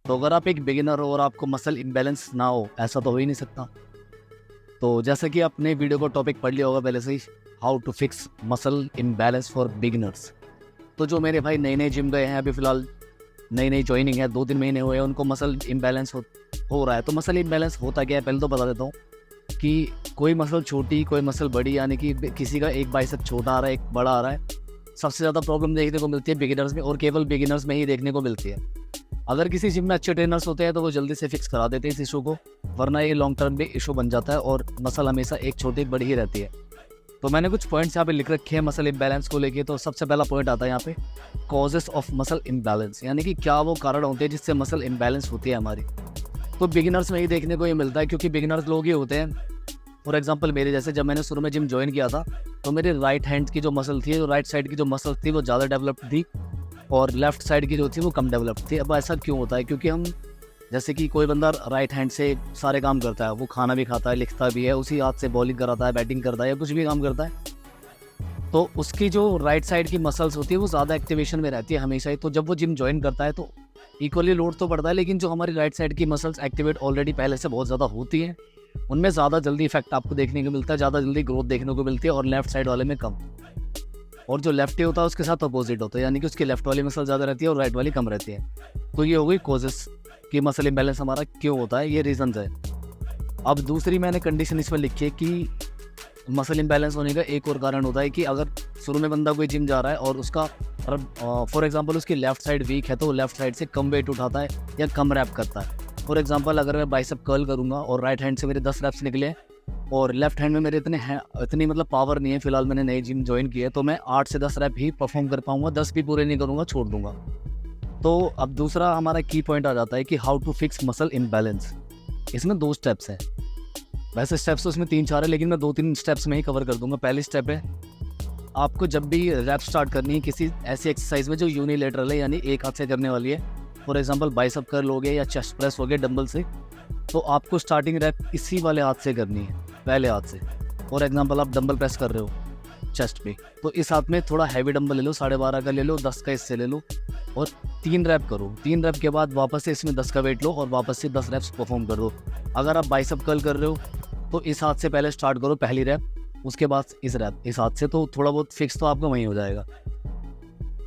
तो अगर आप एक बिगिनर हो और आपको मसल इम्बैलेंस ना हो, ऐसा तो हो ही नहीं सकता। तो जैसे कि आपने वीडियो का टॉपिक पढ़ लिया होगा पहले से ही, how to fix muscle imbalance for beginners. तो जो मेरे भाई नए नए जिम गए हैं, अभी फ़िलहाल नई नई ज्वाइनिंग है, 2-3 महीने हुए हैं, उनको मसल इम्बैलेंस हो रहा है। तो मसल इम्बैलेंस होता क्या है पहले तो बता देता हूँ कि कोई मसल छोटी, कोई मसल बड़ी, यानी कि किसी का एक बाइसेप छोटा आ रहा है, एक बड़ा आ रहा है। सबसे ज़्यादा प्रॉब्लम देखने को मिलती है बिगिनर्स में, और केवल बिगिनर्स में ही देखने को मिलती है। अगर किसी जिम में अच्छे ट्रेनर्स होते हैं तो वो जल्दी से फिक्स करा देते हैं इस इशू को, वरना ये लॉन्ग टर्म में इशू बन जाता है और मसल हमेशा एक छोटी एक बड़ी ही रहती है। तो मैंने कुछ पॉइंट्स यहाँ पे लिख रखे हैं मसल इम्बैलेंस को लेके। तो सबसे पहला पॉइंट आता है यहाँ पे कॉजेस ऑफ मसल इम्बैलेंस, यानी कि क्या वो कारण होते हैं जिससे मसल इम्बैलेंस होती है हमारी। तो बिगिनर्स में ही देखने को ये मिलता है, क्योंकि बिगिनर्स लोग ही होते हैं। फॉर एग्जांपल मेरे जैसे, जब मैंने शुरू में जिम ज्वाइन किया था तो मेरे राइट हैंड की जो मसल थी, राइट साइड की जो मसल थी वो ज़्यादा डेवलप्ड थी, और लेफ्ट साइड की जो थी वो कम डेवलप्ड थी। अब ऐसा क्यों होता है? क्योंकि हम, जैसे कि कोई बंदा राइट हैंड से सारे काम करता है, वो खाना भी खाता है, लिखता भी है, उसी हाथ से बॉलिंग कराता है, बैटिंग करता है, या कुछ भी काम करता है, तो उसकी जो राइट साइड की मसल्स होती है वो ज़्यादा एक्टिवेशन में रहती है हमेशा ही। तो जब वो जिम ज्वाइन करता है तो इक्वली लोड तो पड़ता है, लेकिन जो हमारी राइट साइड की मसल्स एक्टिवेट ऑलरेडी पहले से बहुत ज़्यादा होती हैं, उनमें ज़्यादा जल्दी इफेक्ट आपको देखने को मिलता है, ज़्यादा जल्दी ग्रोथ देखने को मिलती है, और लेफ्ट साइड वाले में कम। और जो लेफ्टी होता है उसके साथ अपोजिट होता है, यानी कि उसकी लेफ्ट वाली मसल ज़्यादा रहती है और राइट वाली कम रहती है। तो ये हो गई कॉजेस कि मसल इम्बैलेंस हमारा क्यों होता है, ये रीजंस है। अब दूसरी मैंने कंडीशन इसमें लिखी है कि मसल इम्बैलेंस होने का एक और कारण होता है कि अगर शुरू में बंदा कोई जिम जा रहा है और उसका फॉर एग्जांपल उसकी लेफ्ट साइड वीक है, तो वो लेफ्ट साइड से कम वेट उठाता है या कम रैप करता है। फॉर एग्जांपल अगर मैं बाइसेप कर्ल करूँगा और राइट हैंड से मेरे 10 रैप्स निकले और लेफ्ट हैंड में मेरे इतनी मतलब पावर नहीं है, फिलहाल मैंने नई जिम ज्वाइन की है, तो मैं 8 से 10 रैप ही परफॉर्म कर पाऊँगा, 10 भी पूरे नहीं करूँगा, छोड़ दूँगा। तो अब दूसरा हमारा की पॉइंट आ जाता है कि how to fix muscle imbalance. इसमें 2 स्टेप्स हैं, वैसे स्टेप्स तो इसमें 3-4 है, लेकिन मैं 2-3 स्टेप्स में ही कवर कर दूंगा। पहली स्टेप है, आपको जब भी रैप स्टार्ट करनी है किसी ऐसी एक्सरसाइज में जो यूनिलेटरल है, यानी एक हाथ से करने वाली है, फॉर एग्जांपल बाइसेप कर्ल हो गया या चेस्ट प्रेस हो गया डंबल से, तो आपको स्टार्टिंग रैप इसी वाले हाथ से करनी है, पहले हाथ से। फॉर एग्जाम्पल आप डंबल प्रेस कर रहे हो चेस्ट पे, तो इस हाथ में थोड़ा हैवी डंबल ले लो, 12.5 का ले लो, 10 का इससे ले लो, और 3 रैप करो। 3 रैप के बाद वापस से इसमें 10 का वेट लो और वापस से 10 रैप्स परफॉर्म कर दो। अगर आप बाइसेप कर्ल कर रहे हो तो इस हाथ से पहले स्टार्ट करो पहली रैप, उसके बाद इस रैप इस हाथ से, तो थोड़ा बहुत फिक्स तो आपका वहीं हो जाएगा।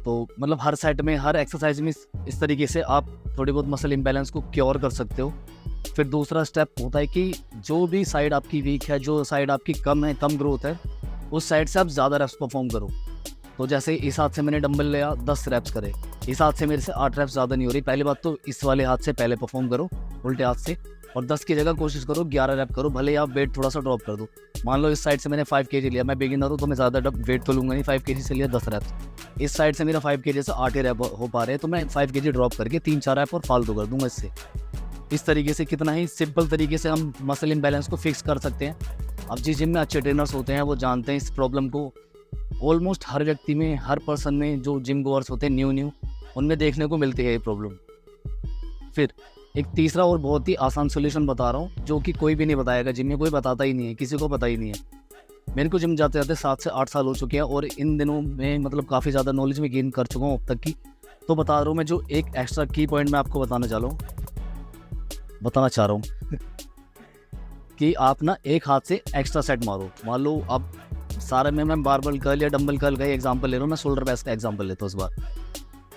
तो मतलब हर सेट में, हर एक्सरसाइज में इस तरीके से आप थोड़ी बहुत मसल इम्बैलेंस को क्योर कर सकते हो। फिर दूसरा स्टेप होता है कि जो भी साइड आपकी वीक है, जो साइड आपकी कम है, कम ग्रोथ है, उस साइड से आप ज़्यादा रैप्स परफॉर्म करो। तो जैसे इस हाथ से मैंने डंबल लिया, 10 रैप्स करे, इस हाथ से मेरे से 8 रैप्स ज़्यादा नहीं हो रही, पहली बात तो इस वाले हाथ से पहले परफॉर्म करो उल्टे हाथ से, और 10 की जगह कोशिश करो 11 रैप करो, भले ही आप वेट थोड़ा सा ड्रॉप कर दो। मान लो इस साइड से मैंने 5 kg लिया, मैं बिगिनर हूँ तो मैं ज़्यादा वेट तो लूँगा नहीं, 5 kg से लिया 10 रैप्स, इस साइड से मेरा 5 kg से 8 ही रैप हो पा रहे हैं, तो मैं 5 kg ड्रॉप करके 3-4 रैप और फालतू कर दूँगा इससे। इस तरीके से कितना ही सिंपल तरीके से हम मसल इम्बैलेंस को फिक्स कर सकते हैं। अब जिस जिम में अच्छे ट्रेनर्स होते हैं वो जानते हैं इस प्रॉब्लम को। ऑलमोस्ट हर व्यक्ति में, हर पर्सन में, जो जिम गोअर्स होते हैं न्यू उनमें देखने को मिलती है ये प्रॉब्लम। फिर एक तीसरा और बहुत ही आसान सोल्यूशन बता रहा हूँ, जो कि कोई भी नहीं बताएगा, जिम में कोई बताता ही नहीं है, किसी को पता ही नहीं है। मेरे को जिम जाते जाते 7 से 8 साल हो चुके हैं और इन दिनों में मतलब काफ़ी ज़्यादा नॉलेज में गेन कर चुका हूँ अब तक की। तो बता रहा हूँ मैं, जो एक एक्स्ट्रा की पॉइंट मैं आपको बताना चाह रहा हूँ कि आप ना एक हाथ से एक्स्ट्रा सेट मारो। मान लो अब सारे में मैं बारबल कर्ल या डंबल कर्ल का एग्जांपल ले रहा हूँ, मैं शोल्डर प्रेस का एग्जांपल लेता हूँ इस बार।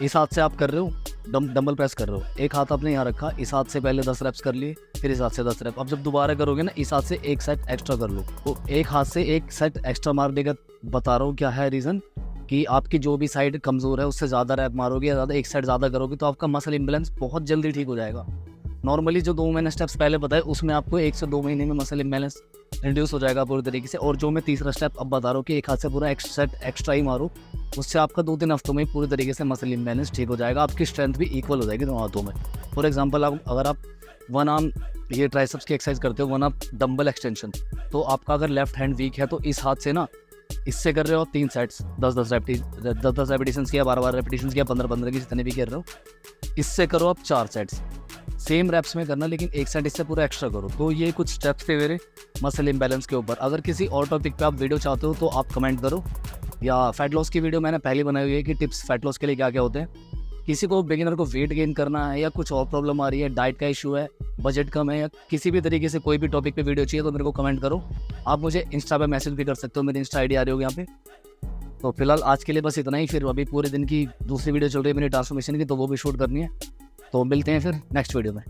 इस हाथ से आप कर रहे हो, डंबल प्रेस कर रहे हो, एक हाथ आपने यहाँ रखा, इस हाथ से पहले 10 रैप्स कर लिए, फिर इस हाथ से 10 रैप। अब जब दोबारा करोगे ना, इस हाथ से एक सेट एक्स्ट्रा कर लो। तो एक हाथ से एक सेट एक्स्ट्रा मारने का बता रहा हूँ क्या है रीज़न, कि आपकी जो भी साइड कमज़ोर है उससे ज़्यादा रैप मारोगे या ज़्यादा एक साइड ज़्यादा करोगे तो आपका मसल इम्बैलेंस बहुत जल्दी ठीक हो जाएगा। नॉर्मली जो 2 मैंने स्टेप्स पहले बताए उसमें आपको 1 से 2 महीने में मसल इम्बैलेंस रिड्यूस हो जाएगा पूरी तरीके से। और जो मैं तीसरा स्टेप अब बता रहा हूँ कि एक हाथ से पूरा एक्स्ट्रा ही मारो, उससे आपका 2-3 हफ्तों में पूरी तरीके से मसल इम्बैलेंस ठीक हो जाएगा, आपकी स्ट्रेंथ भी इक्वल हो जाएगी दोनों हाथों में। फॉर एग्जांपल अगर आप वन आर्म ये ट्राइसेप्स की एक्सरसाइज करते हो, वन आर्म डंबल एक्सटेंशन, तो आपका अगर लेफ्ट हैंड वीक है तो इस हाथ से ना, इससे कर रहे हो 3 सेट्स, 10-10 रेपिटेशंस किया, 12-12 रेपिटेशंस किया, 15-15 की जितने भी कर रहे हो, इससे करो आप 4 सेट्स, सेम रैप्स में करना, लेकिन एक सेट इससे पूरा एक्स्ट्रा करो। तो ये कुछ स्टेप्स थे मेरे मसल इम्बैलेंस के ऊपर। अगर किसी और टॉपिक पे आप वीडियो चाहते हो तो आप कमेंट करो, या फैट लॉस की वीडियो मैंने पहले बनाई हुई है कि टिप्स फैट लॉस के लिए क्या क्या होते हैं, किसी को बिगिनर को वेट गेन करना है या कुछ और प्रॉब्लम आ रही है, डाइट का इशू है, बजट कम है, या किसी भी तरीके से कोई भी टॉपिक पे वीडियो चाहिए तो मेरे को कमेंट करो। आप मुझे इंस्टा पे मैसेज भी कर सकते हो, मेरी इंस्टा आईडी आ रही होगी यहाँ पे। तो फिलहाल आज के लिए बस इतना ही, फिर अभी पूरे दिन की दूसरी वीडियो चल रही है मेरी ट्रांसफॉर्मेशन की, तो वो भी शूट करनी है। तो मिलते हैं फिर नेक्स्ट वीडियो में।